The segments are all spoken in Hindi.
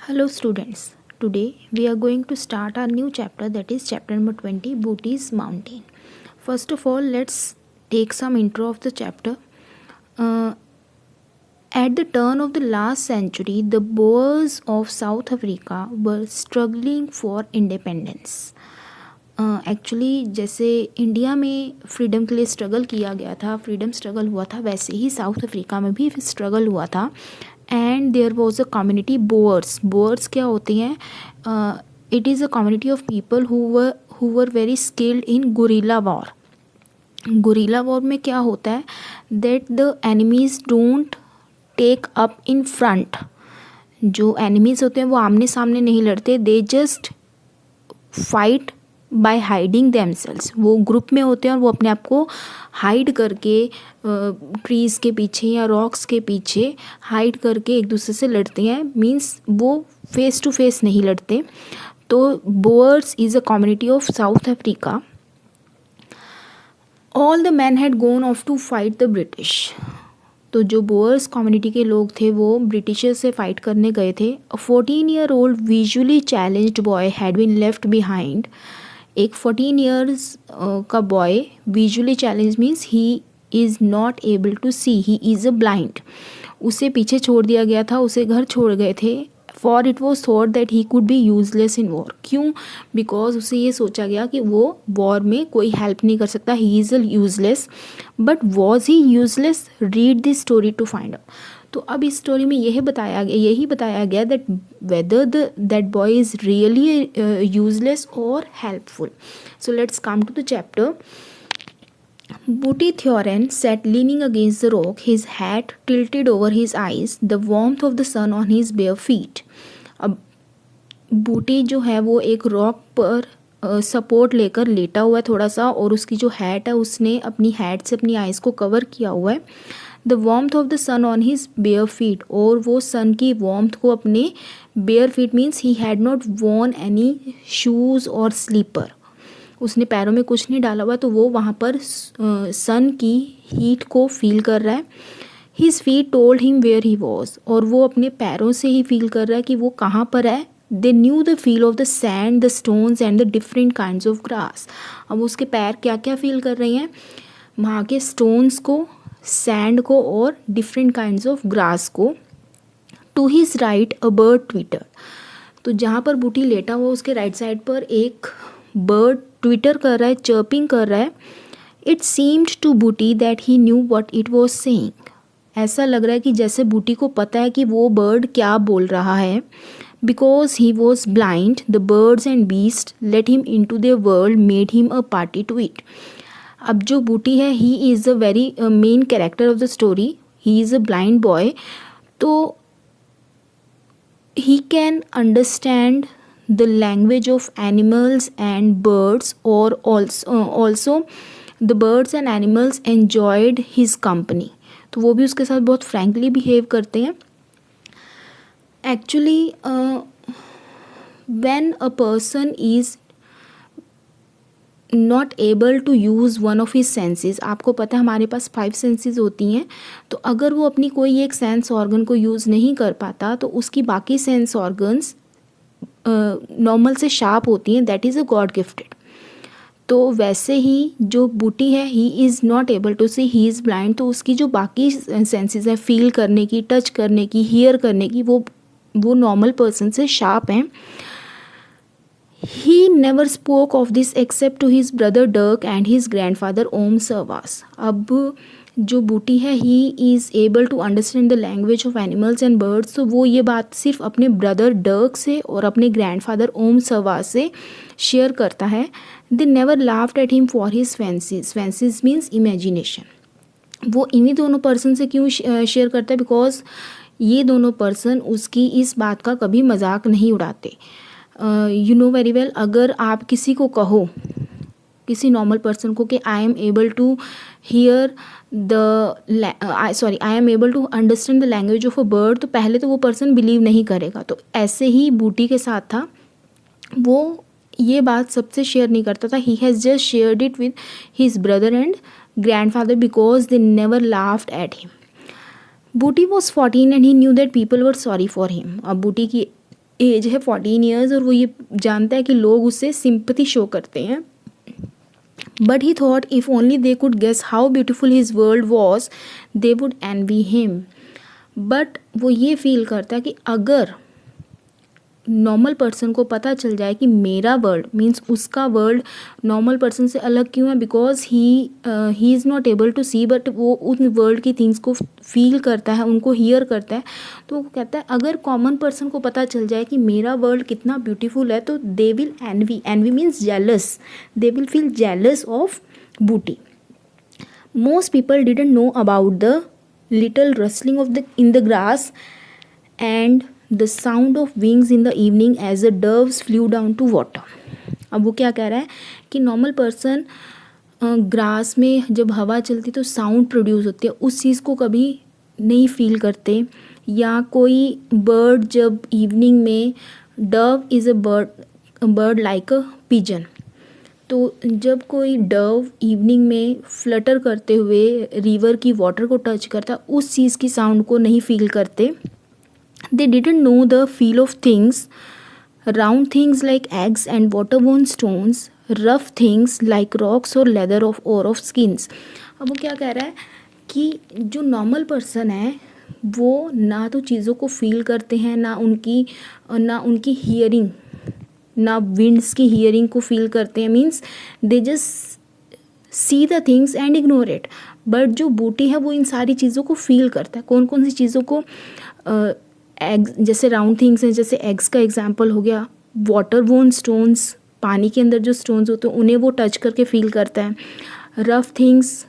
Hello students, today we are going to start our new chapter, that is chapter number 20, Booty's Mountain. First of all, let's take some intro of the chapter. At the turn of the last century, the Boers of South Africa were struggling for independence. Actually जैसे इंडिया में फ्रीडम के लिए स्ट्रगल किया गया था, फ्रीडम स्ट्रगल हुआ था, वैसे ही साउथ अफ्रीका में भी स्ट्रगल हुआ था. And there was a community Boers क्या होते हैं? It is a community of people who were very skilled in guerrilla war. Guerrilla war में क्या होता है? That the enemies don't take up in front. जो एनिमीज़ होते हैं वो आमने सामने नहीं लड़ते, they just fight by hiding themselves. वो ग्रुप में होते हैं और वो अपने आप को हाइड करके ट्रीज़ के पीछे या रॉक्स के पीछे हाइड करके एक दूसरे से लड़ते हैं. मीन्स वो फेस टू फेस नहीं लड़ते. तो Boers is a community of South Africa. All the men had gone off to fight the British. तो जो बोअर्स कम्युनिटी के लोग थे वो ब्रिटिशर्स से फाइट करने गए थे. A 14-year-old visually challenged boy had been left behind. एक 14 ईयर्स का boy visually challenge means he is not able to see, he is a blind. उसे पीछे छोड़ दिया गया था, उसे घर छोड़ गए थे. For it was thought that he could be useless in war. क्यों? बिकॉज उसे ये सोचा गया कि वो वॉर में कोई हेल्प नहीं कर सकता, he is a useless. But was he useless? Read this story to find out. तो अब इस स्टोरी में यही बताया गया that whether that boy is really useless और helpful. So let's come to the chapter. Booty Theoren sat leaning against the rock, his hat tilted over his eyes, the warmth of the sun on his bare feet. अब बूटी जो है वो एक रॉक पर सपोर्ट लेकर लेटा हुआ है थोड़ा सा, और उसकी जो हैट है उसने अपनी हैट से अपनी आइज़ को कवर किया हुआ है. The warmth of the sun on his bare feet, और वो सन की वार्मथ को अपने bare feet means he had not worn any shoes और स्लीपर. उसने पैरों में कुछ नहीं डाला हुआ, तो वो वहाँ पर सन की हीट को फील कर रहा है. His feet told him where he was, और वो अपने पैरों से ही फील कर रहा है कि वो कहाँ पर है. They knew the feel of the sand, the stones and the different kinds of grass. अब उसके पैर क्या क्या फील कर रही हैं? वहाँ के स्टोन्स को, सैंड को और डिफरेंट काइंड्स ऑफ ग्रास को. To his right a bird twitter. तो जहाँ पर बूटी लेटा हुआ उसके राइट साइड पर एक बर्ड ट्विटर कर रहा है, चर्पिंग कर रहा है. इट सीम्ड टू बूटी that he knew what it was saying. ऐसा लग रहा है कि जैसे बूटी को पता है कि वो बर्ड क्या बोल रहा है. Because he was blind, the birds and beast let him into their world, made him a party to it. अब जो बूटी है he is a very main character of the story. He is a blind boy, तो he can understand the language of animals and birds, or also the birds and animals enjoyed his company. तो वो भी उसके साथ बहुत फ्रैंकली बिहेव करते हैं. Actually when a person is not able to use one of his senses, आपको पता है हमारे पास 5 सेंसेस होती हैं, तो अगर वो अपनी कोई एक सेंस ऑर्गन को यूज़ नहीं कर पाता तो उसकी बाकी सेंस ऑर्गन्स नॉर्मल से शार्प होती हैं. That is a god gifted. तो वैसे ही जो बूटी है he is not able to see, he is blind. तो उसकी जो बाकी सेंसेस हैं, फील करने की, टच करने की, हियर करने की, वो नॉर्मल पर्सन से शार्प हैं. He never spoke of this except to his brother Dirk and his grandfather Om Servas. अब जो बूटी है he is able to understand the language of animals and birds. तो वो ये बात सिर्फ अपने ब्रदर डर्क से और अपने ग्रैंडफादर ओम सर्वास से शेयर करता है. दे never laughed at him for his fancies means imagination. वो इन्हीं दोनों पर्सन से क्यों शेयर करता है? बिकॉज ये दोनों पर्सन उसकी इस बात का कभी मजाक नहीं उड़ाते. यू नो वेरी वेल, अगर आप किसी को कहो, किसी नॉर्मल पर्सन को कि I am able to hear I am able to understand the language of a bird, तो पहले तो वो पर्सन बिलीव नहीं करेगा. तो ऐसे ही बूटी के साथ था, वो ये बात सबसे शेयर नहीं करता था. He has just shared it with his brother and grandfather because they never laughed at him. Booty was 14 and he knew that people were sorry for him. अब बूटी की एज है 14 ईयर्स और वो ये जानता है कि लोग उससे सिंपैथी शो करते हैं. But he thought if only they could guess how beautiful his world was they would envy him. But वो ये फील करता है कि अगर नॉर्मल पर्सन को पता चल जाए कि मेरा वर्ल्ड मीन्स उसका वर्ल्ड नॉर्मल पर्सन से अलग क्यों है, because he is not able to see, but वो उन वर्ल्ड की थिंग्स को फील करता है, उनको हियर करता है. तो वो कहता है अगर कॉमन पर्सन को पता चल जाए कि मेरा वर्ल्ड कितना ब्यूटीफुल है तो they will envy means jealous, they will feel jealous of Bhuti. Most people didn't know about the little rustling of the in the grass and the sound of wings in the evening as the doves flew down to water. अब वो क्या कह रहा है कि नॉर्मल पर्सन ग्रास में जब हवा चलती तो साउंड प्रोड्यूस होती है, उस चीज़ को कभी नहीं फील करते. या कोई बर्ड जब इवनिंग में, Dove is a bird like a pigeon, तो जब कोई डव इवनिंग में फ्लटर करते हुए रिवर की वाटर को टच करता, उस चीज़ की साउंड को नहीं फील करते. दे didn't know the feel of things, round things like eggs and water borne stones, rough things like rocks और लेदर ऑफ स्किन्स. अब वो क्या कह रहा है कि जो नॉर्मल पर्सन है वो ना तो चीज़ों को फील करते हैं, ना उनकी हियरिंग, ना विंड्स की हियरिंग को फील करते हैं, means they just see the things and ignore it. But जो बूटी है वो इन सारी चीज़ों को फील करता है. कौन कौन सी चीज़ों को? एग्स, जैसे राउंड थिंग्स हैं, जैसे एग्स का एग्जांपल हो गया. वाटर बोर्न स्टोन्स, पानी के अंदर जो स्टोन्स होते हैं उन्हें वो टच करके फील करता है. Rough things,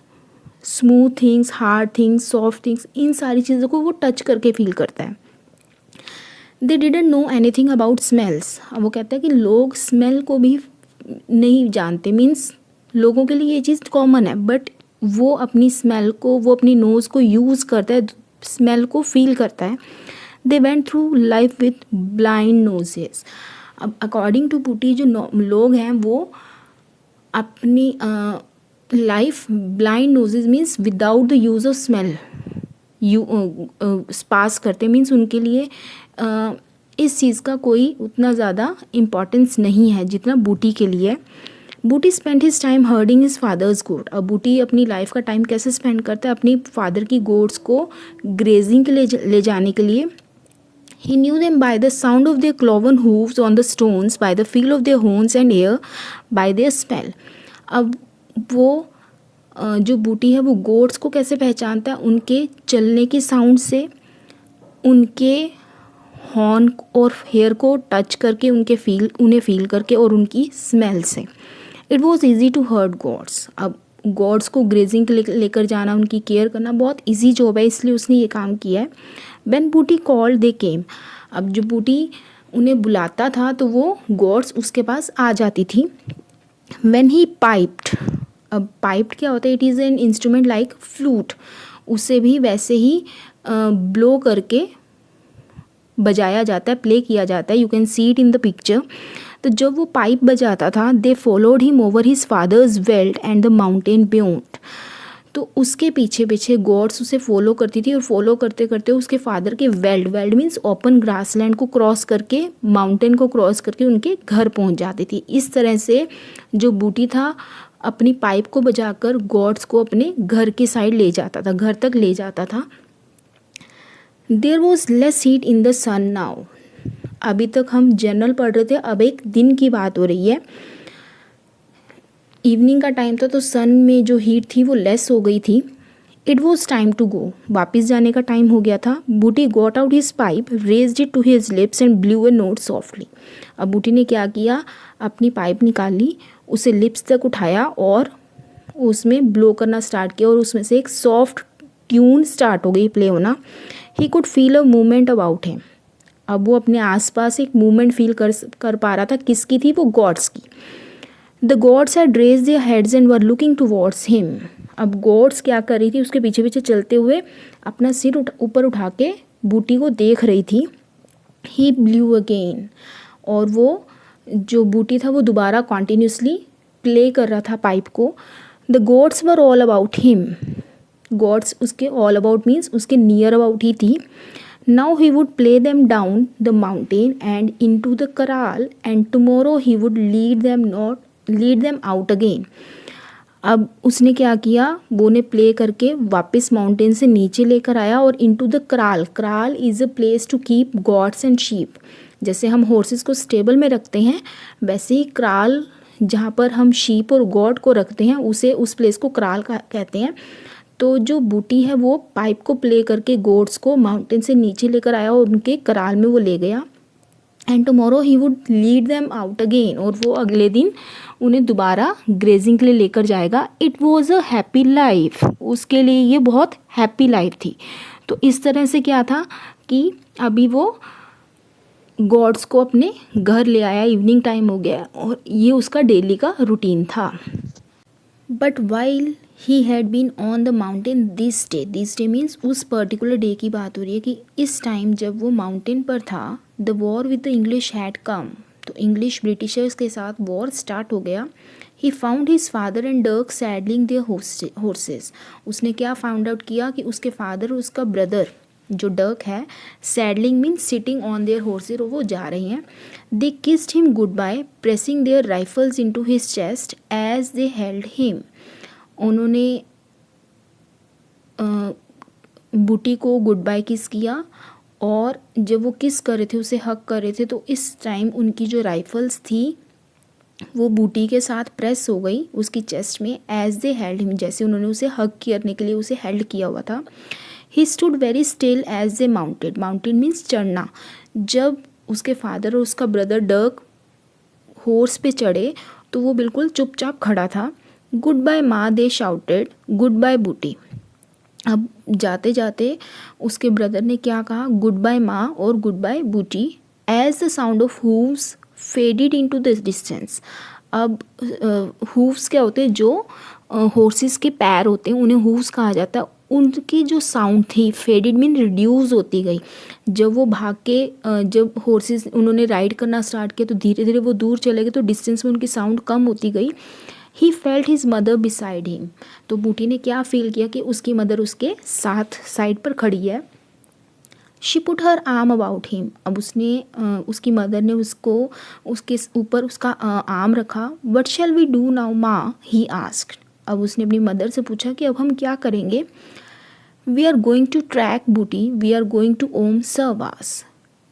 smooth things, hard things, soft things, इन सारी चीज़ों को वो टच करके फील करता है. They didn't know anything about smells. अब वो कहता है कि लोग स्मेल को भी नहीं जानते, मीन्स लोगों के लिए ये चीज़ कॉमन है, बट वो अपनी स्मेल को, वो अपनी नोज़ को यूज़ करता है, स्मेल को फील करता है. They went through life with blind noses. अब अकॉर्डिंग टू बूटी जो लोग हैं वो अपनी life blind noses means without the use of smell pass करते, मीन्स उनके लिए इस चीज़ का कोई उतना ज़्यादा इम्पॉर्टेंस नहीं है जितना बूटी के लिए. Booty spend his time herding his father's goat. अब बूटी अपनी लाइफ का टाइम कैसे स्पेंड करता है? अपनी फादर की गोट्स को ग्रेजिंग के लिए ले जाने के लिए. He knew them by the sound of their cloven hooves on the stones, by the feel of their horns and hair, by their smell. अब वो जो बूटी है वो गोट्स को कैसे पहचानता है? उनके चलने की साउंड से, उनके हॉर्न और हेयर को टच करके, उन्हें फील करके, और उनकी स्मेल से. It was easy to herd goats. अब गॉड्स को ग्रेजिंग के लेकर जाना, उनकी केयर करना बहुत ईजी जॉब है, इसलिए उसने ये काम किया है. व्हेन बूटी कॉल्ड दे केम. अब जो बूटी उन्हें बुलाता था तो वो गॉड्स उसके पास आ जाती थी. When he piped. अब पाइप्ड क्या होता है? It is an instrument like flute. उसे भी वैसे ही ब्लो करके बजाया जाता है, प्ले किया जाता है. You can see it in the picture. तो जब वो पाइप बजाता था, they followed him over his father's weld and the mountain beyond. तो उसके पीछे पीछे गॉड्स उसे फॉलो करती थी, और फॉलो करते करते उसके फादर के वेल्ड मीन्स ओपन ग्रासलैंड को क्रॉस करके, माउंटेन को क्रॉस करके उनके घर पहुंच जाती थी. इस तरह से जो बूटी था अपनी पाइप को बजाकर गॉड्स को अपने घर की साइड ले जाता था, घर तक ले जाता था. There was less heat in the sun now. अभी तक हम जनरल पढ़ रहे थे, अब एक दिन की बात हो रही है. इवनिंग का टाइम था तो सन में जो हीट थी वो लेस हो गई थी. It was time to go. वापस जाने का टाइम हो गया था. Bhuti got out his pipe, raised it to his lips and blew a note softly. अब बूटी ने क्या किया? अपनी पाइप निकाली, उसे लिप्स तक उठाया और उसमें ब्लो करना स्टार्ट किया, और उसमें से एक सॉफ्ट ट्यून स्टार्ट हो गई प्ले होना. He could feel a movement about him. अब वो अपने आसपास एक मूवमेंट फील कर पा रहा था. किसकी थी वो? गॉड्स की. The gods had raised their heads and were looking towards him. अब गॉड्स क्या कर रही थी? उसके पीछे पीछे चलते हुए अपना सिर ऊपर उठा के बूटी को देख रही थी. ही ब्लू अगेन. और वो जो बूटी था वो दोबारा कॉन्टीन्यूसली प्ले कर रहा था पाइप को. The goats were all about him. Goats उसके ऑल अबाउट मीन्स उसके नियर अबाउट ही थी. Now he would play them down the mountain and into the corral, and tomorrow he would lead them out again. अब उसने क्या किया, वो ने प्ले करके वापस माउंटेन से नीचे लेकर आया और into the kraal. Kraal is a place to keep goats and sheep. जैसे हम हॉर्सेस को स्टेबल में रखते हैं, वैसे ही कराल जहाँ पर हम शीप और गॉड को रखते हैं उस प्लेस को कराल कहते हैं. तो जो बूटी है वो पाइप को प्ले करके गोड्स को माउंटेन से नीचे लेकर आया और उनके कराल में वो ले गया. And tomorrow he would lead them out again, और वो अगले दिन उन्हें दोबारा ग्रेजिंग के लिए लेकर जाएगा. It was a happy life. उसके लिए ये बहुत हैप्पी लाइफ थी. तो इस तरह से क्या था कि अभी वो गॉड्स को अपने घर ले आया, इवनिंग टाइम हो गया और ये उसका डेली का रूटीन था. But while he had been on the mountain this day means उस पर्टिकुलर डे की बात हो रही है कि इस टाइम जब वो माउंटेन पर था, the war with the English had come. तो इंग्लिश ब्रिटिशर्स के साथ वॉर स्टार्ट हो गया. He found his father and डर्क saddling there horses. उसने क्या फाउंड आउट किया कि उसके फादर और उसका ब्रदर जो डर्क है, saddling means sitting on their horses, और वो जा रहे हैं. They kissed him goodbye pressing their rifles into his chest as they held him. उन्होंने बूटी को गुड बाय किस किया, और जब वो किस कर रहे थे, उसे हक कर रहे थे, तो इस टाइम उनकी जो राइफल्स थी वो बूटी के साथ प्रेस हो गई उसकी चेस्ट में. एज दे हेल्ड हिम, जैसे उन्होंने उसे हक करने के लिए उसे हेल्ड किया हुआ था. He stood very still as they mounted. Mounted means चढ़ना. जब उसके फादर और उसका ब्रदर डर्क हॉर्स पे चढ़े तो वो बिल्कुल चुपचाप खड़ा था. गुड बाय माँ दे शाउटेड, गुड बाय बूटी. अब जाते जाते उसके ब्रदर ने क्या कहा, गुड बाय माँ और goodbye Bhuti. As the sound of hooves faded into the distance. अब हूव्स क्या होते हैं, जो हॉर्सेस के पैर होते हैं उन्हें हूव्स कहा जाता है. उनकी जो साउंड थी फेडेड मीन रिड्यूस होती गई. जब वो भाग के जब हॉर्सेस उन्होंने राइड करना स्टार्ट किया तो धीरे धीरे वो दूर चले गए, तो डिस्टेंस में उनकी साउंड कम होती गई. He felt his mother beside him. तो बूटी ने क्या फील किया कि उसकी मदर उसके साथ साइड पर खड़ी है. She put her arm about him. अब उसकी मदर ने उसके ऊपर उसका आर्म रखा. What shall we do now माँ, ही आस्क्ड. अब उसने अपनी मदर से पूछा कि अब हम क्या करेंगे. We are going to track Booty, we are going to Oom Sarvaas.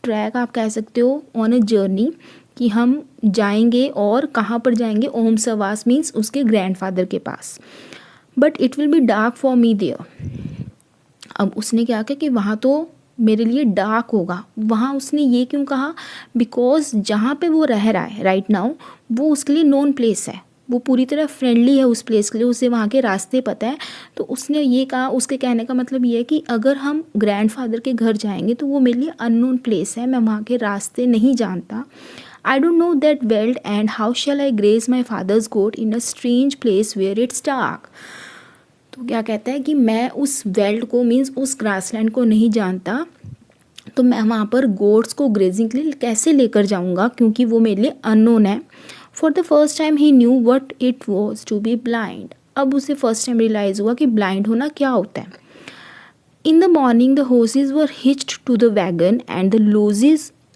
Track आप कह सकते हो ऑन ए जर्नी, कि हम जाएंगे, और कहाँ पर जाएंगे, ओम सरवास मीन्स उसके ग्रैंडफादर के पास. But it will be dark for me there. अब उसने क्या कहा कि वहाँ तो मेरे लिए डार्क होगा. वहाँ उसने ये क्यों कहा, बिकॉज जहाँ पे वो रह रहा है राइट नाउ वो उसके लिए नोन प्लेस है, वो पूरी तरह फ्रेंडली है उस प्लेस के लिए, उसे वहाँ के रास्ते पता है. तो उसने ये कहा, उसके कहने का मतलब ये है कि अगर हम ग्रैंडफादर के घर जाएंगे तो वो मेरे लिए अननोन प्लेस है, मैं वहाँ के रास्ते नहीं जानता. I don't know that world, and how shall I graze my father's goat in a strange place where it's dark. तो क्या कहता है कि मैं उस वेल्ड को मीन्स उस ग्रासलैंड को नहीं जानता, तो मैं वहाँ पर गोट्स को ग्रेजिंग के लिए कैसे लेकर जाऊँगा, क्योंकि वो मेरे लिए अननोन है. For the first time he knew what it was to be blind. अब उसे फर्स्ट टाइम रियलाइज़ हुआ कि ब्लाइंड होना क्या होता है. In the morning the horses were hitched to the wagon and the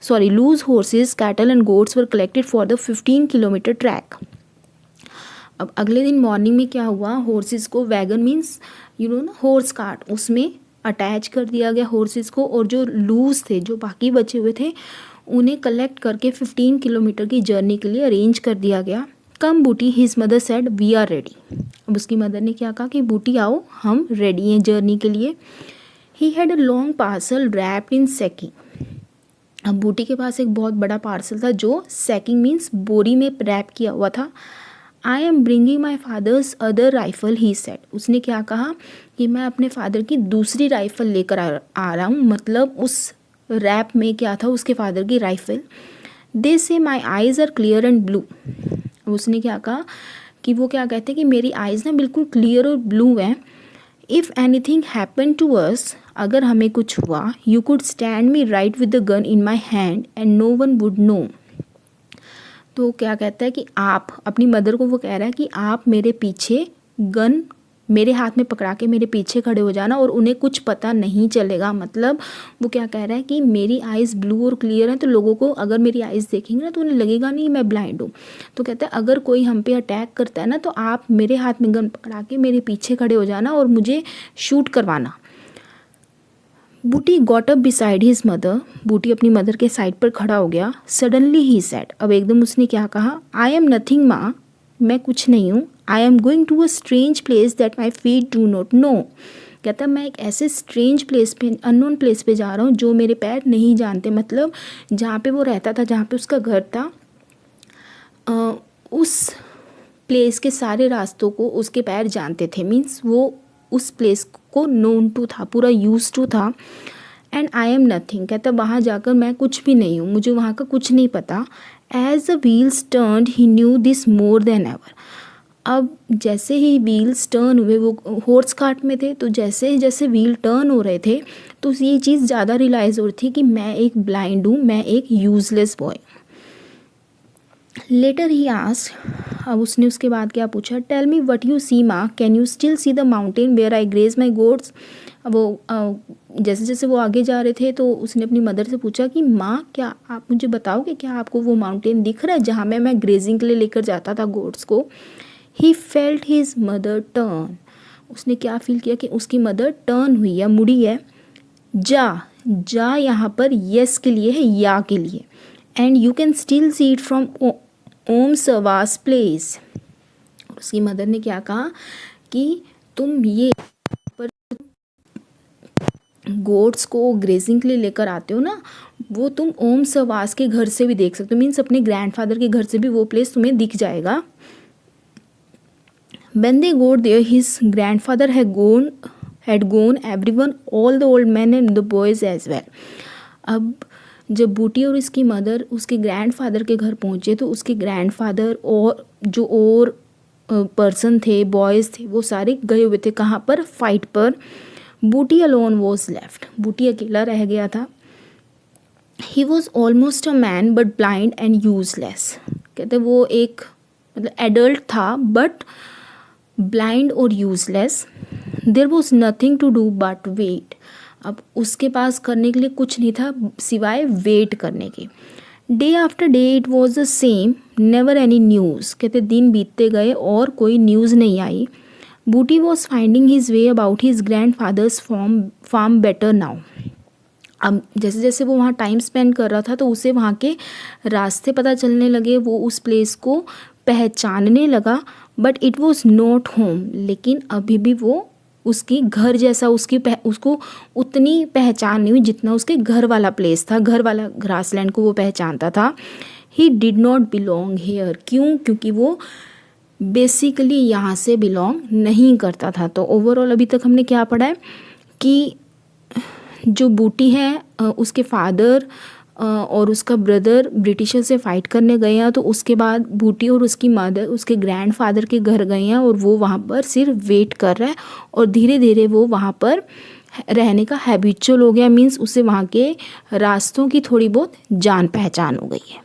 loose horses, cattle and goats were collected for the 15 kilometer track. अब अगले दिन मॉर्निंग में क्या हुआ, हॉर्सेस को वैगन मीन्स ना हॉर्स कार्ट, उसमें अटैच कर दिया गया हॉर्सेस को, और जो लूज थे, जो बाकी बचे हुए थे, उन्हें कलेक्ट करके 15 किलोमीटर की जर्नी के लिए अरेंज कर दिया गया. Come Bhuti, his mother said, we are ready. अब उसकी मदर ने क्या कहा कि बूटी आओ, हम रेडी हैं जर्नी के लिए. He had a long parcel wrapped in sacking. अब बूटी के पास एक बहुत बड़ा पार्सल था जो सैकिंग मीन्स बोरी में रैप किया हुआ था. I am bringing my father's other rifle, he said. उसने क्या कहा कि मैं अपने फादर की दूसरी राइफल लेकर आ रहा हूँ, मतलब उस रैप में क्या था, उसके फादर की rifle. They say my eyes are clear and blue. उसने क्या कहा कि वो क्या कहते हैं कि मेरी आइज़ ना बिल्कुल क्लियर और ब्लू हैं. If anything happen to us, अगर हमें कुछ हुआ, you could stand me right with the gun in my hand and no one would know. तो क्या कहता है कि आप, अपनी मदर को वो कह रहा है कि आप मेरे पीछे गन मेरे हाथ में पकड़ा के मेरे पीछे खड़े हो जाना और उन्हें कुछ पता नहीं चलेगा। मतलब वो क्या कह रहा है कि मेरी आइज़ ब्लू और क्लियर हैं, तो लोगों को अगर मेरी आइज़ देखेंगे ना तो उन्हें लगेगा नहीं मैं ब्लाइंड हूँ। तो कहता है अगर कोई हम पे अटैक करता है ना तो आप मेरे हाथ में गन पकड़ा के मेरे पीछे खड़े हो जाना और मुझे शूट करवाना। बूटी got up beside his mother, बूटी अपनी मदर के साइड पर खड़ा हो गया। सडनली ही सेड, अब एकदम उसने क्या कहा, आई एम नथिंग माँ, मैं कुछ नहीं हूँ। I am going to a strange place that my feet do not know, कहता मैं एक ऐसे स्ट्रेंज प्लेस पे, अननोन प्लेस पे जा रहा हूँ जो मेरे पैर नहीं जानते। मतलब जहाँ पे वो रहता था, जहाँ पे उसका घर था, उस प्लेस के सारे रास्तों को उसके पैर जानते थे। मीन्स वो उस प्लेस को नोन टू था, पूरा यूज टू था। एंड आई एम नथिंग, कहता वहाँ जाकर मैं कुछ भी नहीं हूँ, मुझे वहाँ का कुछ नहीं पता। As the wheels turned he knew this more than ever, अब जैसे ही व्हील्स टर्न हुए, वो हॉर्स कार्ट में थे, तो जैसे जैसे व्हील टर्न हो रहे थे तो ये चीज़ ज़्यादा रियलाइज़ हो रही थी कि मैं एक ब्लाइंड हूँ, मैं एक useless boy. Later he asked, अब उसने उसके बाद क्या पूछा, tell me what you see माँ, can you still see the mountain where I graze my goats. अब वो जैसे जैसे वो आगे जा रहे थे तो उसने अपनी मदर से पूछा कि माँ क्या आप मुझे बताओगे, क्या आपको वो माउंटेन दिख रहा है जहाँ मैं ग्रेजिंग के लिए लेकर जाता था गोड्स को। He felt his mother turn, उसने क्या फील किया कि उसकी मदर टर्न हुई है, मुड़ी है। जा, जा यहाँ पर यस के लिए है, या के लिए। And you can still see it from Oom सवास प्लेस, उसकी मदर ने क्या कहा कि तुम ये पर गोड्स को ग्रेजिंग के लिए लेकर आते हो ना, वो तुम ओम सवास के घर से भी देख सकते हो। मीन्स अपने ग्रैंडफादर के घर से भी वो प्लेस तुम्हें दिख जाएगा। When they got there, his grandfather had gone everyone, all the old men and the boys as well. अब जब बूटी और इसकी मदर उसके ग्रैंडफादर के घर पहुँचे तो उसके ग्रैंडफादर और जो और पर्सन थे, बॉयज़ थे, वो सारे गए हुए थे कहाँ पर, फाइट पर। बूटी अलोन वॉज लेफ्ट, बूटी अकेला रह गया था। He was almost a man but blind and useless, कहते वो एक मतलब एडल्ट था बट ब्लाइंड और useless. There was nothing to do but wait, अब उसके पास करने के लिए कुछ नहीं था सिवाय वेट करने के। Day after day it was the same, never any news, कहते दिन बीतते गए और कोई न्यूज़ नहीं आई। Booty was finding his way about his grandfather's farm better now, अब जैसे जैसे वो वहाँ टाइम स्पेंड कर रहा था तो उसे वहाँ के रास्ते पता चलने लगे, वो उस प्लेस को पहचानने लगा। But it was not home, लेकिन अभी भी वो उसकी घर जैसा उसको उतनी पहचान नहीं हुई जितना उसके घर वाला प्लेस था, घर वाला ग्रासलैंड को वो पहचानता था। He did not belong here, क्यों, क्योंकि वो बेसिकली यहाँ से बिलोंग नहीं करता था। तो ओवरऑल अभी तक हमने क्या पढ़ा है कि जो बूटी है उसके फादर और उसका ब्रदर ब्रिटिशर से फ़ाइट करने गए हैं, तो उसके बाद बूटी और उसकी मदर उसके ग्रैंडफादर के घर गए हैं और वो वहाँ पर सिर्फ वेट कर रहा है और धीरे धीरे वो वहाँ पर रहने का हैबिचुअल हो गया। मीन्स उसे वहाँ के रास्तों की थोड़ी बहुत जान पहचान हो गई है।